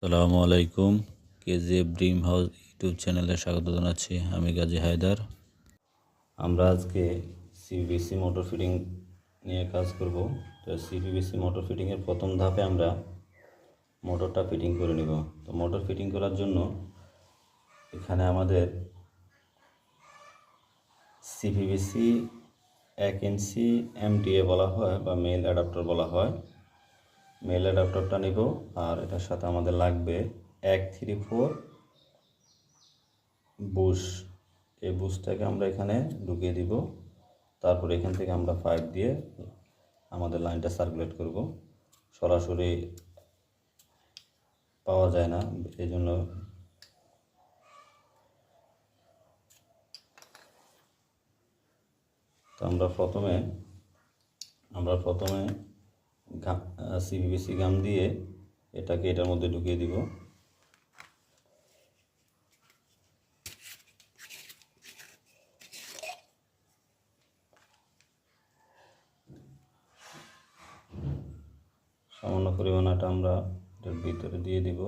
আসসালামু আলাইকুম। KGF dream house YouTube চ্যানেলে স্বাগত জানাচ্ছি। আমি গাজী হায়দার। আমরা আজকে সিপিভিসি মোটর ফিটিং নিয়ে কাজ করব। তো সিপিভিসি মোটর ফিটিংয়ের প্রথম ধাপে আমরা মোটরটা ফিটিং করে নেব। তো মোটর ফিটিং করার জন্য এখানে আমাদের সিপিভিসি 1 ইঞ্চি এমটিএ বলা হয় বা মেল অ্যাডাপ্টার বলা হয়। মেল অ্যাডাপ্টারটা নিব, আর এটার সাথে আমাদের লাগবে 134 বুশ। এই বুশটাকে আমরা এখানে ঢুকিয়ে দিব। তারপর এখান থেকে আমরা পাইপ দিয়ে আমাদের লাইনটা সার্কুলেট করব। সরাসরি পাওয়া যায় না, এই জন্য তো আমরা প্রথমে সিপিভিসি গাম দিয়ে এটাকে এটার মধ্যে ঢুকিয়ে দিব। সামান্য পরিমাণ আটা আমরা এটার ভিতরে দিয়ে দিব।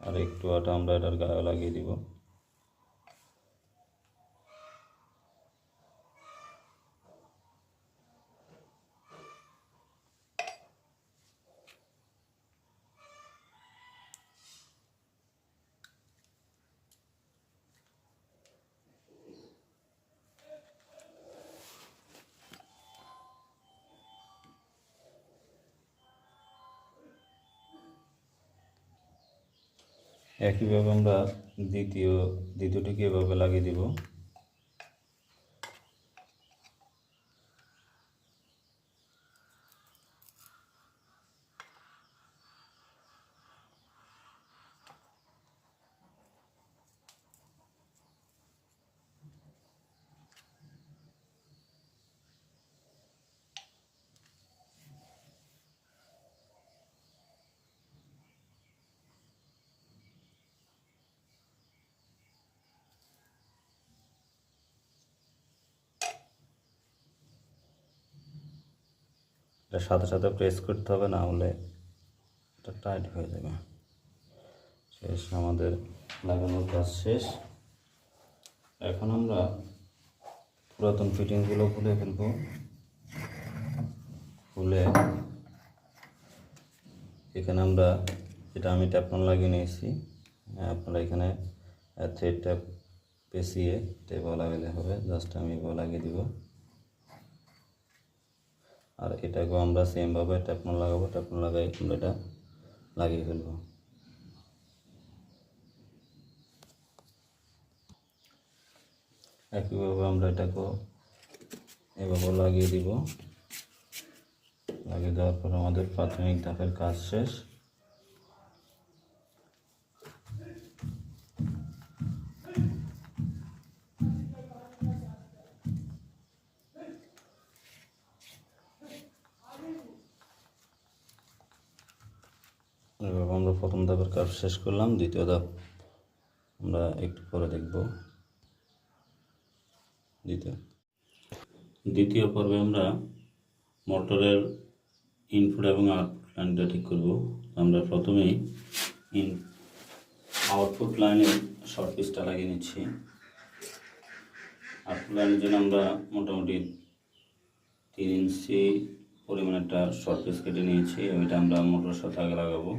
আর একটু আটা আমরা এটার গায়ে লাগিয়ে দিব। একইভাবে আমরা দ্বিতীয়টিকে এভাবে লাগিয়ে দিব। এটার সাথে সাথে প্রেস করতে হবে, না হলে এটা টাইট হয়ে যাবে। শেষ, আমাদের লাগানোর কাজ শেষ। এখন আমরা পুরাতন ফিটিংগুলো খুলে ফেলব। খুলে এখানে আমরা আমি ট্যাপন লাগিয়ে নিয়েছি। আপনারা এখানে থ্রেড ট্যাপ পেঁচিয়ে টেপ লাগালে হবে। জাস্ট আমি এভাবে লাগিয়ে দিব। আর এটাকেও আমরা সেমভাবে ট্যাপন লাগাবো। ট্যাপন লাগাই আমরা এটা লাগিয়ে ফেলব। একইভাবে আমরা এটাকেও এভাবে লাগিয়ে দিব। লাগিয়ে দেওয়ার পর আমাদের প্রাথমিক ধাপের কাজ শেষ। এভাবে আমরা প্রথম ধাপের কাজ শেষ করলাম। দ্বিতীয় ধাপ আমরা একটু পরে দেখব। দ্বিতীয় পর্বে আমরা মোটরের ইনপুট এবং আউটপুট লাইনটা ঠিক করব। আমরা প্রথমেই আউটপুট লাইনে শর্ট পিসটা লাগিয়ে নিচ্ছি। আউটপুট লাইনের জন্য আমরা মোটামুটি 3 ইঞ্চি পরিমাণ একটা শর্ট পিস কেটে নিয়েছি। ওইটা আমরা মোটরের সাথে আগে লাগাবো।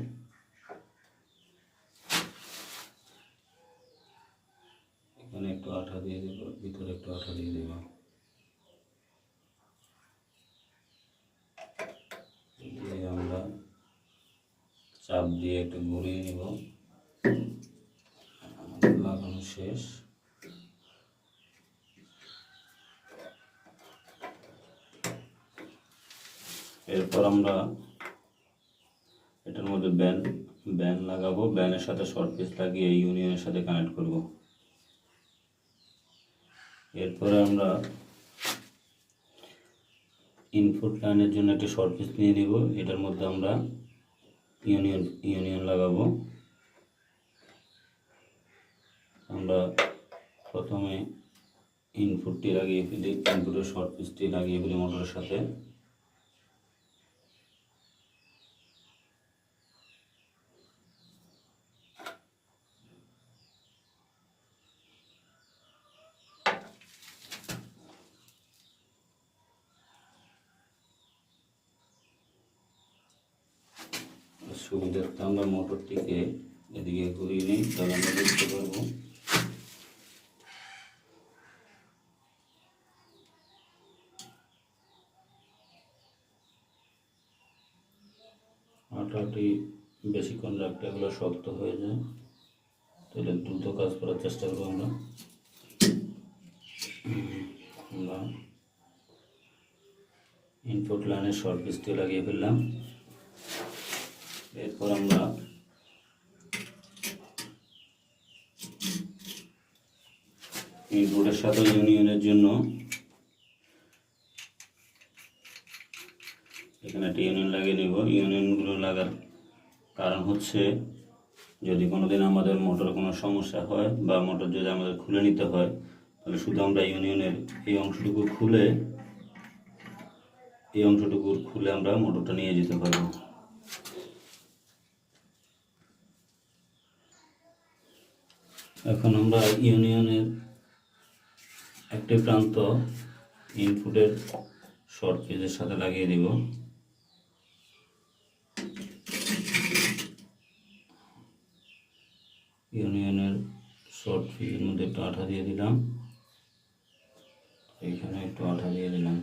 এখানে একটু আঠা দিয়ে দেব, ভিতরে একটু আঠা দিয়ে দেব। দিয়ে আমরা চাপ দিয়ে একটু ঘুরিয়ে নেব। লাগানো শেষ। এরপর আমরা এটার মধ্যে ব্যান লাগাবো। ব্যানের সাথে শর্ট পিস লাগিয়ে ইউনিয়নের সাথে কানেক্ট করব। এরপরে আমরা ইনপুট লাইনের জন্য একটি শর্ট পিস নিয়ে নিব। এটার মধ্যে আমরা ইউনিয়ন লাগাবো। আমরা প্রথমে ইনপুটটি লাগিয়ে ফেলি, ইনপুটের শর্ট পিসটি লাগিয়ে ফেলি মোটরের সাথে। সুবিধার্থে আমরা মোটরটিকে এদিকে ঘুরিয়ে নিই, তাহলে আমরা দেখতে পারবো আটাটি বেশিক্ষণ রাখলে এগুলো শক্ত হয়ে যায়, তাহলে দ্রুত কাজ করার চেষ্টা করবো আমরা। ইনপুট লাইনে শর্ট পিসটি লাগিয়ে ফেললাম। এরপর আমরা ইনপুটের সাথে ইউনিয়নের জন্য এখানে একটা ইউনিয়ন লাগিয়ে নেব। ইউনিয়নগুলো লাগার কারণ হচ্ছে, যদি কোনোদিন আমাদের মোটর কোনো সমস্যা হয় বা মোটর যদি আমাদের খুলে নিতে হয়, তাহলে শুধু আমরা ইউনিয়নের এই অংশটুকু খুলে আমরা মোটরটা নিয়ে যেতে পারবো। এখন আমরা ইউনিয়নের একটি প্রান্ত ইনপুটের শর্ট পেজের সাথে লাগিয়ে দিব। ইউনিয়নের শর্ট পেজের মধ্যে একটু আঠা দিয়ে দিলাম, এখানে একটু আঠা দিয়ে দিলাম।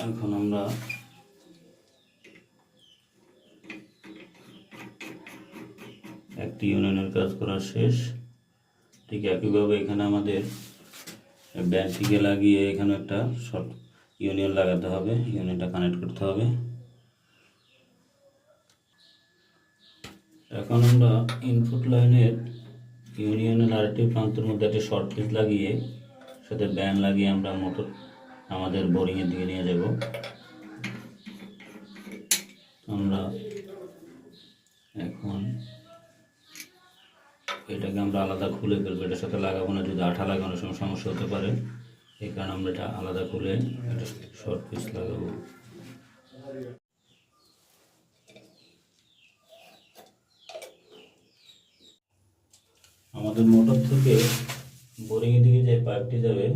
এখন আমরা একটি ইউনিয়নের কাজ করা শেষ। ঠিক একইভাবে এখানে আমাদের ব্যান্ডটিকে লাগিয়ে এখানে একটা শর্ট ইউনিয়ন লাগাতে হবে, ইউনিয়নটা কানেক্ট করতে হবে। এখন আমরা ইনপুট লাইনের ইউনিয়নের আরেকটি প্রান্তের মধ্যে একটা শর্ট পিস লাগিয়ে সাথে ব্যান্ড লাগিয়ে আমরা মোটর আমাদের বোরিংয়ের দিকে নিয়ে যাব। আমরা এখন এটাকে আমরা আলাদা খুলে ফেলবো, এটার সাথে লাগাবো না, যদি আঠা লাগানোর সময় সমস্যা হতে পারে, এই কারণে আমরা এটা আলাদা খুলে এটা শর্ট পিস লাগাবো। আমাদের মোটর থেকে বোরিংয়ের দিকে যে পাইপটি যাবে,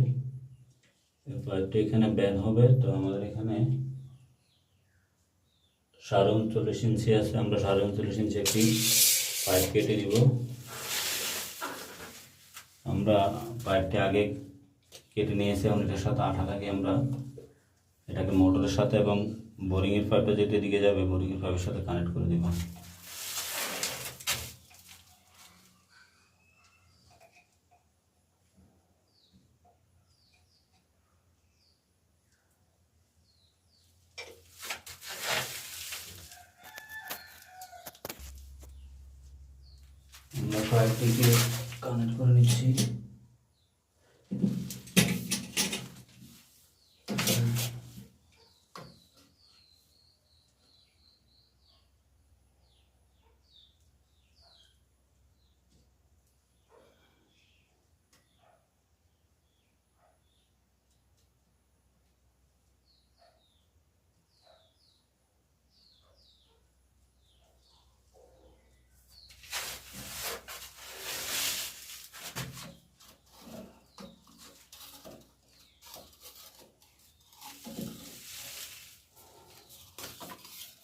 এই পাইপটি এখানে ব্যান হবে। তো আমাদের এখানে 39.5 ইঞ্চি আছে, আমরা 39.5 ইঞ্চি একটি পাইপ কেটে নিব। আমরা পাইপটি আগে কেটে নিয়েছি, এবং এটার সাথে আঠা লাগিয়ে আমরা এটাকে মোটরের সাথে এবং বোরিংয়ের পাইপটা যেতে দিকে যাবে বোরিংয়ের পাইপের সাথে কানেক্ট করে দিব। আমরা পাইপটিকে কানেক্ট করে নিচ্ছি।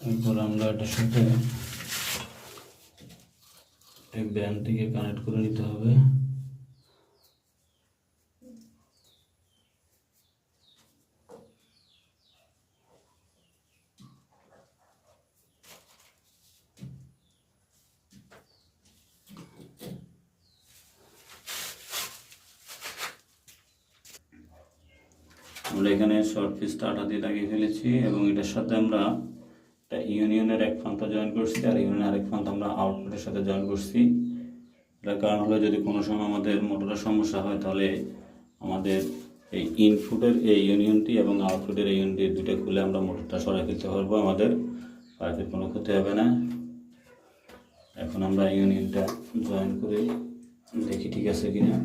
এরপর আমরা এটার সাথে এই ব্যান্ডটিকে কানেক্ট করে নিতে হবে। আমরা এখানে শর্ট পিসটা আঠা দিয়ে লাগিয়ে ফেলেছি, এবং এটার সাথে আমরা একটা ইউনিয়নের এক প্রান্ত জয়েন করছি, আর ইউনিয়নের আরেক প্রান্ত আমরা আউটপুটের সাথে জয়েন করছি। এটার কারণ হলো, যদি কোনো সময় আমাদের মোটরের সমস্যা হয়, তাহলে আমাদের এই ইনপুটের এই ইউনিয়নটি এবং আউটপুটের এই ইউনিয়নটি দুটো খুলে আমরা মোটরটা সরাই ফেলতে পারবো, আমাদের পাইপের কোনো ক্ষতি হবে না। এখন আমরা ইউনিয়নটা জয়েন করে দেখি ঠিক আছে কিনা।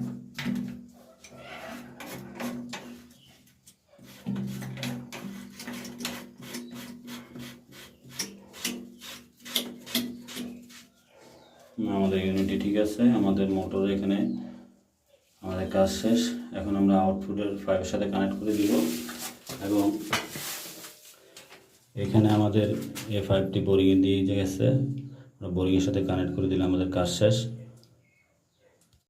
আমাদের ইউনিটি ঠিক আছে, আমাদের মোটর এখানে আমাদের কাজ শেষ। এখন আমরা আউটপুটের 5 সাথে কানেক্ট করে দিব এবং এখানে আমাদের A5টি বোরিংয়ে দিয়ে গেছে, আমরা বোরিংয়ের সাথে কানেক্ট করে দিলে আমাদের কাজ শেষ।